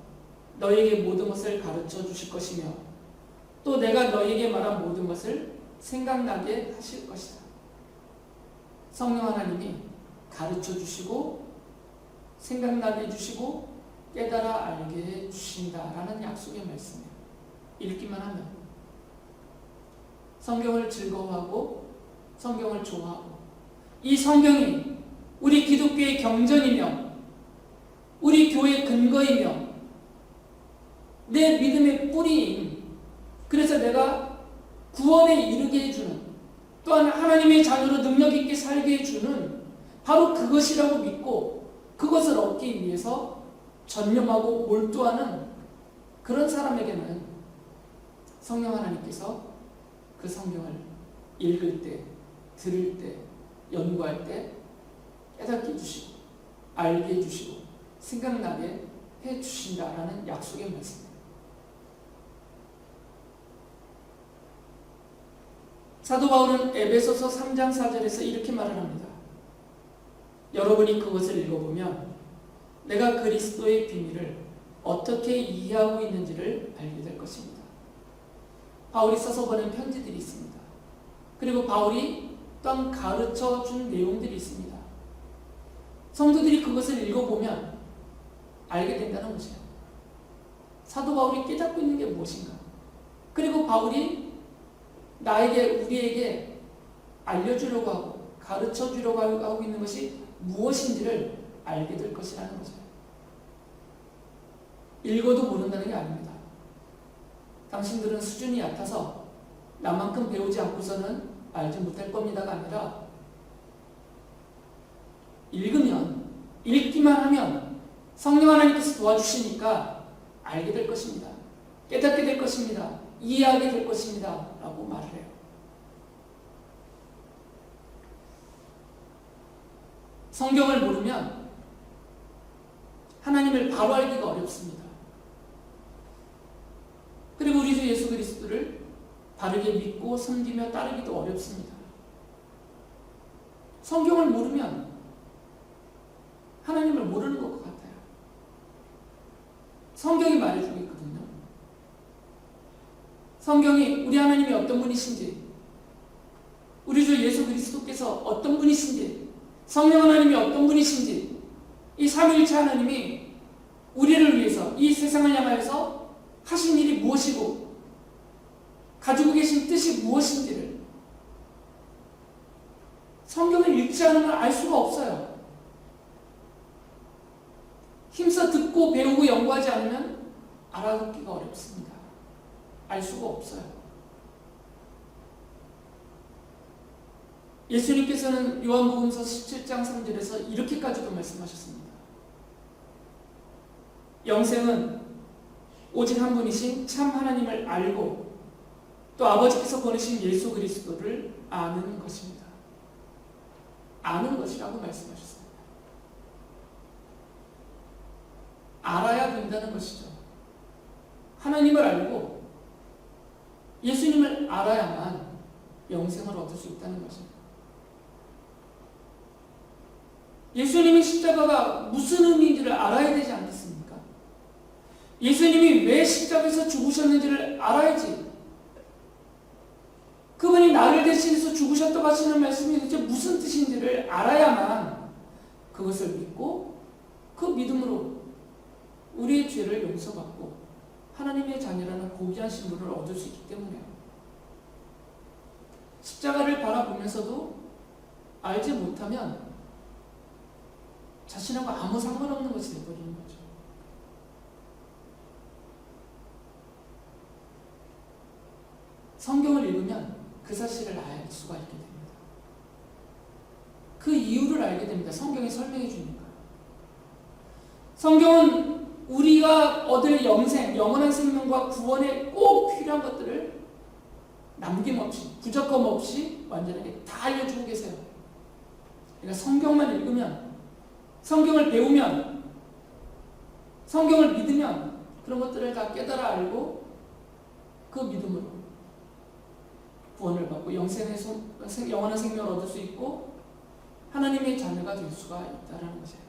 너희에게 모든 것을 가르쳐 주실 것이며 또 내가 너희에게 말한 모든 것을 생각나게 하실 것이다. 성령 하나님이 가르쳐 주시고 생각나게 해주시고 깨달아 알게 해주신다라는 약속의 말씀이에요. 읽기만 하면 성경을 즐거워하고 성경을 좋아하고 이 성경이 우리 기독교의 경전이며 우리 교회의 근거이며 내 믿음의 뿌리인, 그래서 내가 구원에 이르게 해주는, 또한 하나님의 자녀로 능력 있게 살게 해주는 바로 그것이라고 믿고 그것을 얻기 위해서 전념하고 몰두하는 그런 사람에게는 성령 하나님께서 그 성경을 읽을 때, 들을 때, 연구할 때 깨닫게 해주시고 알게 해주시고 생각나게 해주신다라는 약속의 말씀입니다. 사도 바울은 에베소서 3장 4절에서 이렇게 말을 합니다. 여러분이 그것을 읽어보면 내가 그리스도의 비밀을 어떻게 이해하고 있는지를 알게 될 것입니다. 바울이 써서 보낸 편지들이 있습니다. 그리고 바울이 또한 가르쳐 준 내용들이 있습니다. 성도들이 그것을 읽어보면 알게 된다는 것이에요. 사도 바울이 깨닫고 있는 게 무엇인가? 그리고 바울이 나에게, 우리에게 알려주려고 하고 가르쳐 주려고 하고 있는 것이 무엇인지를 알게 될 것이라는 거죠. 읽어도 모른다는 게 아닙니다. 당신들은 수준이 얕아서 나만큼 배우지 않고서는 알지 못할 겁니다가 아니라 읽으면, 읽기만 하면 성령 하나님께서 도와주시니까 알게 될 것입니다. 깨닫게 될 것입니다. 이해하게 될 것입니다. 라고 말을 해요. 성경을 모르면 하나님을 바로 알기가 어렵습니다. 그리고 우리 주 예수 그리스도를 바르게 믿고 섬기며 따르기도 어렵습니다. 성경을 모르면 하나님을 모르는 것 같아요. 성경이 말해주고 있거든요. 성경이 우리 하나님이 어떤 분이신지, 우리 주 예수 그리스도께서 어떤 분이신지, 성령 하나님이 어떤 분이신지, 이 삼위일체 하나님이 우리를 위해서 이 세상을 향하여서 하신 일이 무엇이고 가지고 계신 뜻이 무엇인지를 성경을 읽지 않으면 알 수가 없어요. 힘써 듣고 배우고 연구하지 않으면 알아듣기가 어렵습니다. 알 수가 없어요. 예수님께서는 요한복음서 17장 3절에서 이렇게까지도 말씀하셨습니다. 영생은 오직 한 분이신 참 하나님을 알고 또 아버지께서 보내신 예수 그리스도를 아는 것입니다. 아는 것이라고 말씀하셨습니다. 알아야 된다는 것이죠. 하나님을 알고 예수님을 알아야만 영생을 얻을 수 있다는 것입니다. 예수님의 십자가가 무슨 의미인지를 알아야 되지 않겠습니까? 예수님이 왜 십자가에서 죽으셨는지를 알아야지. 그분이 나를 대신해서 죽으셨다고 하시는 말씀이 도대체 무슨 뜻인지를 알아야만 그것을 믿고 그 믿음으로 우리의 죄를 용서받고 하나님의 자녀라는 고귀한 신분을 얻을 수 있기 때문에요. 십자가를 바라보면서도 알지 못하면 자신하고 아무 상관없는 것이 되어버리는 거죠. 성경을 읽으면 그 사실을 알 수가 있게 됩니다. 그 이유를 알게 됩니다. 성경이 설명해 주니까. 성경은 우리가 얻을 영생, 영원한 생명과 구원에 꼭 필요한 것들을 남김없이, 부족함 없이 완전하게 다 알려주고 계세요. 그러니까 성경만 읽으면, 성경을 배우면, 성경을 믿으면 그런 것들을 다 깨달아 알고 그 믿음으로 구원을 받고 영원한 생명을 얻을 수 있고 하나님의 자녀가 될 수가 있다는 것이에요.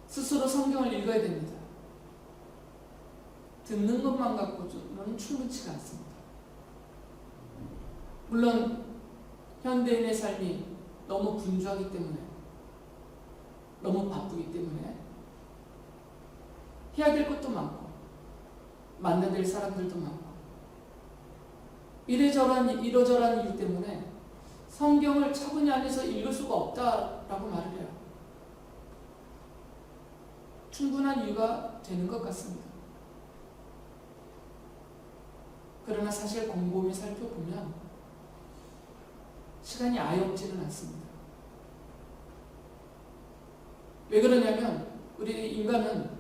스스로 성경을 읽어야 됩니다. 듣는 것만 갖고는 충분치가 않습니다. 물론 현대인의 삶이 너무 분주하기 때문에, 너무 바쁘기 때문에 해야 될 것도 많고 만나야 될 사람들도 많고 이러저러한 이유 때문에 성경을 차분히 안에서 읽을 수가 없다라고 말을 해요. 충분한 이유가 되는 것 같습니다. 그러나 사실 곰곰이 살펴보면 시간이 아예 없지는 않습니다. 왜 그러냐면 우리 인간은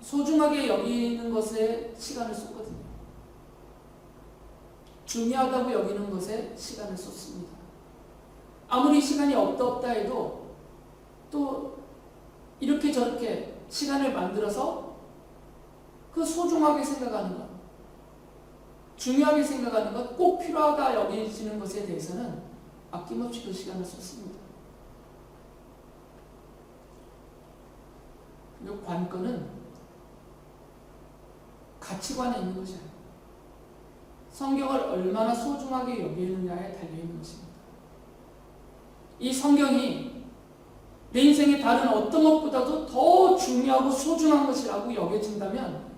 소중하게 여기는 것에 시간을 쏟거든요. 중요하다고 여기는 것에 시간을 쏟습니다. 아무리 시간이 없다 해도 또 이렇게 저렇게 시간을 만들어서 그 소중하게 생각하는 것, 중요하게 생각하는 것, 꼭 필요하다 여기지는 것에 대해서는 아낌없이 그 시간을 쏟습니다. 그리고 관건은 가치관에 있는 것이에요. 성경을 얼마나 소중하게 여기느냐에 달려있는 것입니다. 이 성경이 내 인생의 다른 어떤 것보다도 더 중요하고 소중한 것이라고 여겨진다면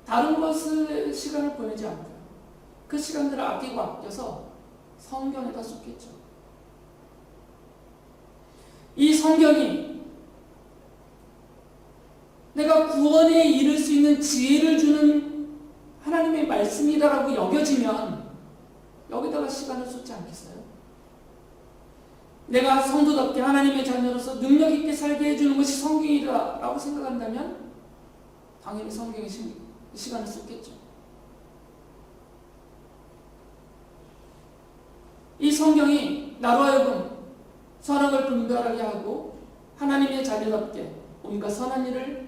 다른 것을 시간을 보내지 않고요. 그 시간들을 아껴서 성경에다 쏟겠죠. 이 성경이 내가 구원에 이를 수 있는 지혜를 주는 하나님의 말씀이다라고 여겨지면 여기다가 시간을 쏟지 않겠어요? 내가 성도답게 하나님의 자녀로서 능력 있게 살게 해주는 것이 성경이다라고 생각한다면 당연히 성경에 시간을 쏟겠죠. 이 성경이 나로 하여금 선악을 분별하게 하고 하나님의 자녀답게 온갖 선한 일을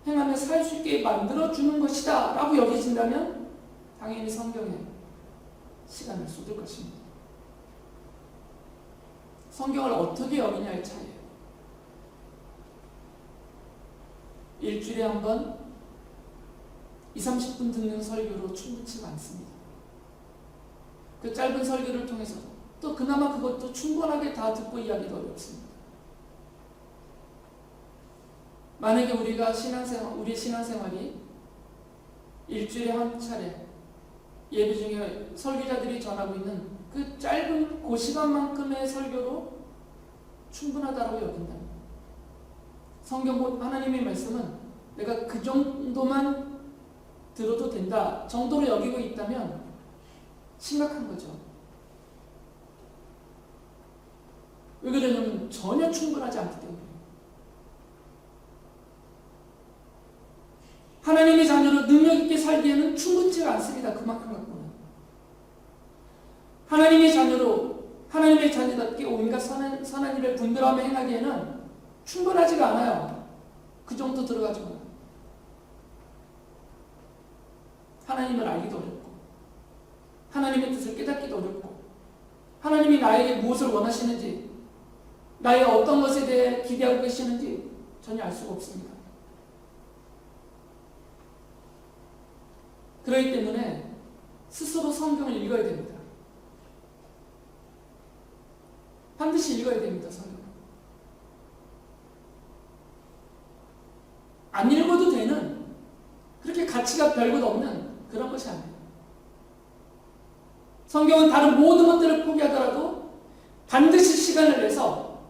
행하며 살 수 있게 만들어주는 것이다 라고 여기진다면 당연히 성경에 시간을 쏟을 것입니다. 성경을 어떻게 여기냐의 차이예요. 일주일에 한 번 20-30분 듣는 설교로 충분치가 않습니다. 그 짧은 설교를 통해서 또 그나마 그것도 충분하게 다 듣고 이야기도 어렵습니다. 만약에 우리의 신앙생활이 일주일에 한 차례 예배 중에 설교자들이 전하고 있는 그 짧은 그 시간만큼의 설교로 충분하다고 여긴다면, 성경 하나님의 말씀은 내가 그 정도만 들어도 된다 정도로 여기고 있다면 심각한 거죠. 왜 그러냐면 전혀 충분하지 않기 때문에. 하나님의 자녀로 능력 있게 살기에는 충분치가 않습니다. 그만큼 갖고는. 하나님의 자녀로 하나님의 자녀답게 온갖 선한 일을 분별하며 행하기에는 충분하지가 않아요. 그 정도 들어가지고 하나님을 알기도 어렵고, 하나님의 뜻을 깨닫기도 어렵고, 하나님이 나에게 무엇을 원하시는지, 나의 어떤 것에 대해 기대하고 계시는지 전혀 알 수가 없습니다. 그렇기 때문에 스스로 성경을 읽어야 됩니다. 반드시 읽어야 됩니다. 성경을. 안 읽어도 되는, 그렇게 가치가 별것 없는 그런 것이 아니에요. 성경은 다른 모든 것들을 포기하더라도 반드시 시간을 내서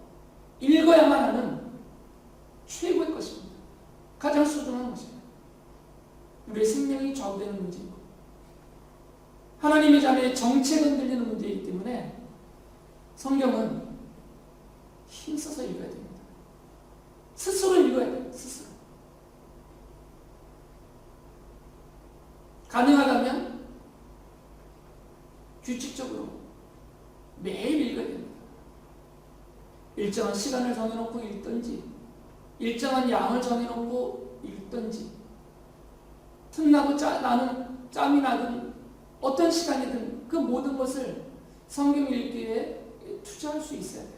읽어야만 하는 최고의 것입니다. 가장 소중한 것입니다. 우리의 생명이 좌우되는 문제이고, 하나님의 자녀의 정체가 흔들리는 문제이기 때문에 성경은 힘써서 읽어야 됩니다. 스스로 읽어야 돼요. 스스로. 가능하다면 규칙적으로 매일 읽어야 됩니다. 일정한 시간을 정해놓고 읽든지, 일정한 양을 정해놓고 읽든지, 틈나고 나는 짬이 나든 어떤 시간이든 그 모든 것을 성경 읽기에 투자할 수 있어야 돼요.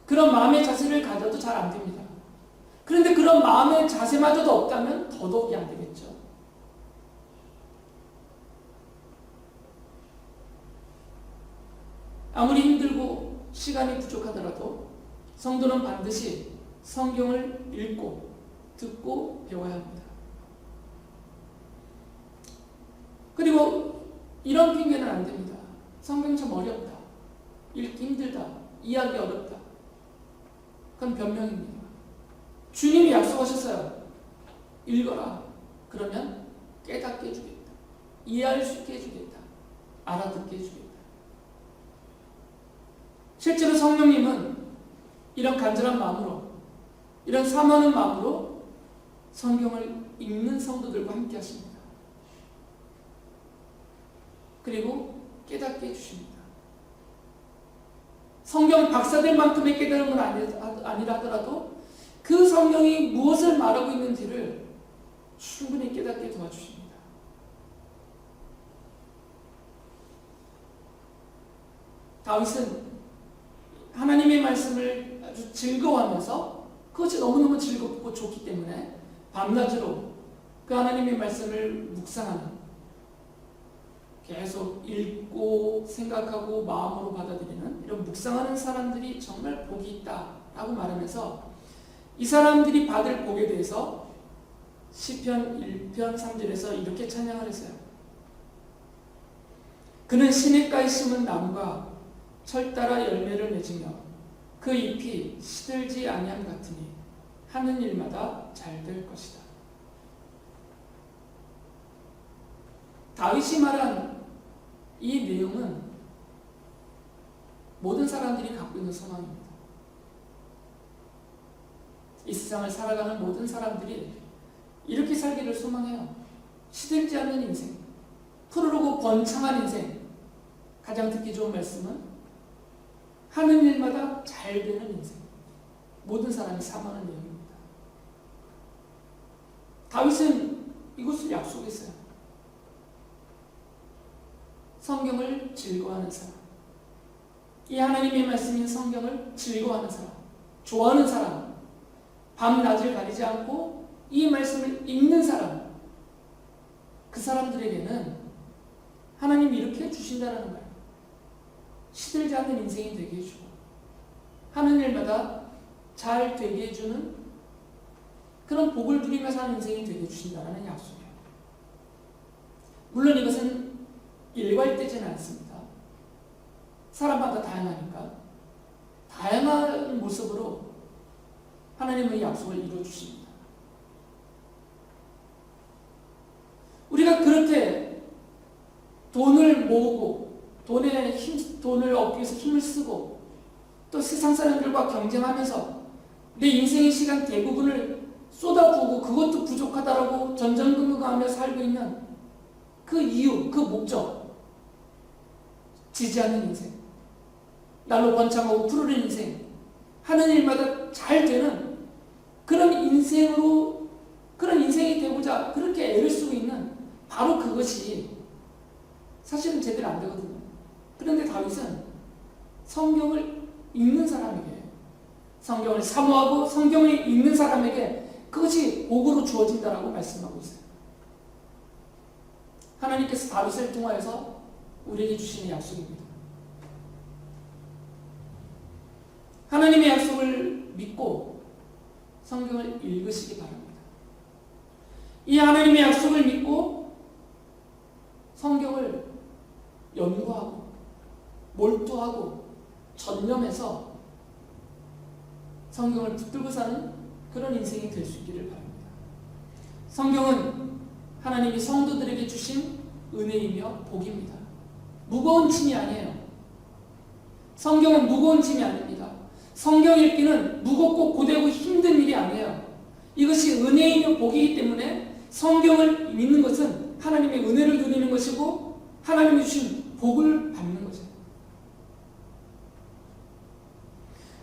그런 마음의 자세를 가져도 잘 안 됩니다. 그런데 그런 마음의 자세마저도 없다면 더더욱이 안 되겠죠. 아무리 힘들고 시간이 부족하더라도 성도는 반드시 성경을 읽고 듣고 배워야 합니다. 그리고 이런 핑계는 안 됩니다. 성경 참 어렵다, 읽기 힘들다, 이해하기 어렵다. 그건 변명입니다. 주님이 약속하셨어요. 읽어라. 그러면 깨닫게 해주겠다, 이해할 수 있게 해주겠다, 알아듣게 해주겠다. 실제로 성령님은 이런 간절한 마음으로, 이런 사모하는 마음으로 성경을 읽는 성도들과 함께 하십니다. 그리고 깨닫게 해주십니다. 성경 박사들 만큼의 깨달음은 아니라 하더라도 그 성경이 무엇을 말하고 있는지를 충분히 깨닫게 도와주십니다. 다윗은 하나님의 말씀을 아주 즐거워하면서, 그것이 너무너무 즐겁고 좋기 때문에 밤낮으로 그 하나님의 말씀을 묵상하는, 계속 읽고 생각하고 마음으로 받아들이는 이런 묵상하는 사람들이 정말 복이 있다라고 말하면서 이 사람들이 받을 복에 대해서 시편 1편 3절에서 이렇게 찬양을 했어요. 그는 시냇가에 심은 나무가 철 따라 열매를 맺으며 그 잎이 시들지 아니함 같으니 하는 일마다 잘 될 것이다. 다윗이 말한 이 내용은 모든 사람들이 갖고 있는 소망입니다. 이 세상을 살아가는 모든 사람들이 이렇게 살기를 소망해요. 시들지 않는 인생, 푸르르고 번창한 인생. 가장 듣기 좋은 말씀은 하는 일마다 잘 되는 인생. 모든 사람이 사모하는 내용입니다. 다윗은 이것을 약속했어요. 성경을 즐거워하는 사람, 이 하나님의 말씀인 성경을 즐거워하는 사람, 좋아하는 사람, 밤낮을 가리지 않고 이 말씀을 읽는 사람, 그 사람들에게는 하나님이 이렇게 해주신다는 거예요. 시들지 않는 인생이 되게 해주고 하는 일마다 잘 되게 해주는 그런 복을 누리며 사는 인생이 되게 해주신다는 약속이에요. 물론 이것은 일괄되지는 않습니다. 사람마다 다양하니까 다양한 모습으로 하나님의 약속을 이루어주십니다. 우리가 그렇게 돈을 모으고 돈을 얻기 위해서 힘을 쓰고 또 세상 사람들과 경쟁하면서 내 인생의 시간 대부분을 쏟아부고 그것도 부족하다라고 전전긍긍하며 살고 있는 그 이유, 그 목적, 지지 않는 인생, 날로 번창하고 푸르른 인생, 하는 일마다 잘 되는 그런 인생으로, 그런 인생이 되고자 그렇게 애를 쓰고 있는 바로 그것이 사실은 제대로 안 되거든요. 그런데 다윗은 성경을 읽는 사람에게, 성경을 사모하고 성경을 읽는 사람에게 그것이 복으로 주어진다라고 말씀하고 있어요. 하나님께서 다윗을 통하여서 우리에게 주시는 약속입니다. 하나님의 약속을 믿고 성경을 읽으시기 바랍니다. 이 하나님의 약속을 믿고 성경을 연구하고 몰두하고 전념해서 성경을 붙들고 사는 그런 인생이 될 수 있기를 바랍니다. 성경은 하나님이 성도들에게 주신 은혜이며 복입니다. 무거운 짐이 아니에요. 성경은 무거운 짐이 아닙니다. 성경 읽기는 무겁고 고되고 힘든 일이 아니에요. 이것이 은혜이며 복이기 때문에 성경을 믿는 것은 하나님의 은혜를 누리는 것이고 하나님이 주신 복을 받는 것이에요.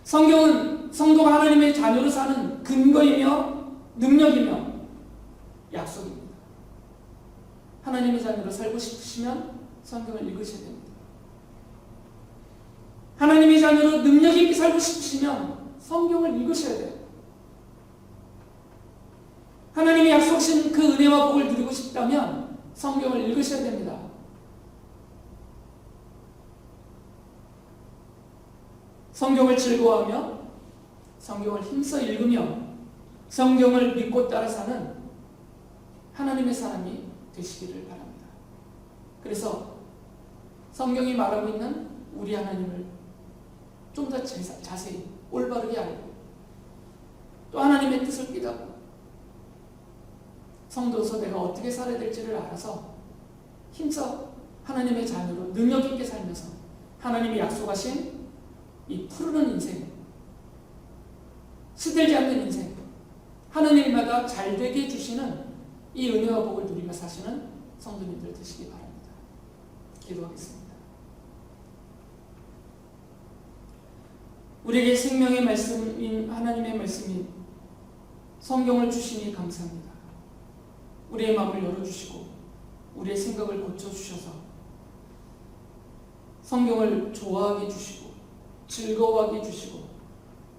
성경은 성도가 하나님의 자녀로 사는 근거이며 능력이며 약속입니다. 하나님의 자녀로 살고 싶으시면 성경을 읽으셔야 됩니다. 하나님의 자녀로 능력 있게 살고 싶으시면 성경을 읽으셔야 돼요. 하나님이 약속하신 그 은혜와 복을 누리고 싶다면 성경을 읽으셔야 됩니다. 성경을 즐거워하며 성경을 힘써 읽으며 성경을 믿고 따라 사는 하나님의 사람이 되시기를 바랍니다. 그래서 성경이 말하고 있는 우리 하나님을 좀 더 자세히 올바르게 알고 또 하나님의 뜻을 깨닫고 성도로서 내가 어떻게 살아야 될지를 알아서 힘써 하나님의 자녀로 능력 있게 살면서 하나님이 약속하신 이 푸르른 인생, 시들지 않는 인생, 하는 일마다 잘되게 해주시는 이 은혜와 복을 누리며 사시는 성도님들 되시기 바랍니다. 기도하겠습니다. 우리에게 생명의 말씀인 하나님의 말씀인 성경을 주시니 감사합니다. 우리의 마음을 열어주시고 우리의 생각을 고쳐주셔서 성경을 좋아하게 해주시고 즐거워하게 해주시고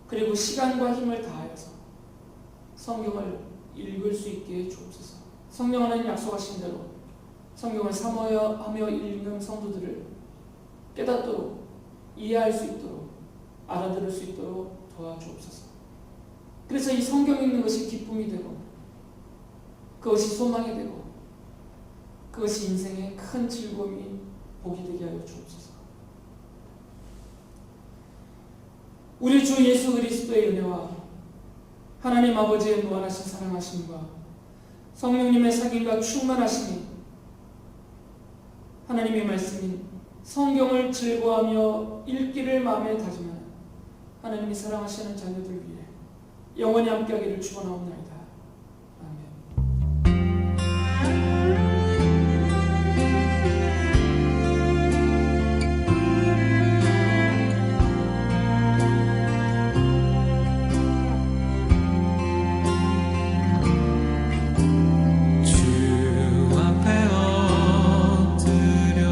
그리고 시간과 힘을 다하여서 성경을 읽을 수 있게 해주옵소서. 성령 하나님 약속하신 대로 성경을 사모하며 읽는 성도들을 깨닫도록 이해할 수 있도록 알아들을 수 있도록 도와주옵소서. 그래서 이 성경 읽는 것이 기쁨이 되고 그것이 소망이 되고 그것이 인생의 큰 즐거움이 복이 되게 하여 주옵소서. 우리 주 예수 그리스도의 은혜와 하나님 아버지의 무한하신 사랑하심과 성령님의 사귐과 충만하심이 하나님의 말씀인 성경을 즐거워하며 읽기를 마음에 다짐하는 하나님이 사랑하시는 자녀들 위해 영원히 함께하기를 축원하옵나이다. 주 앞에 엎드려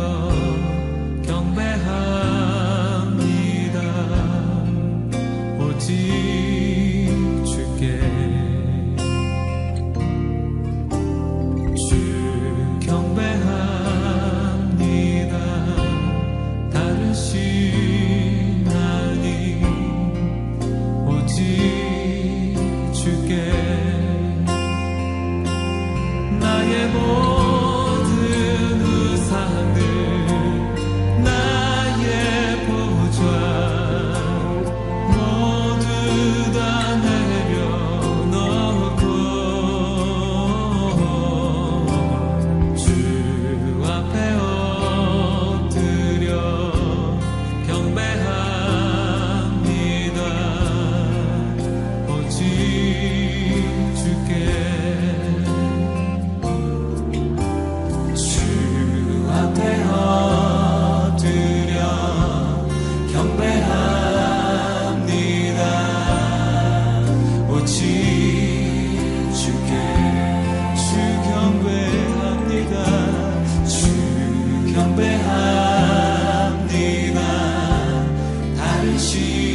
경배합니다. 다르신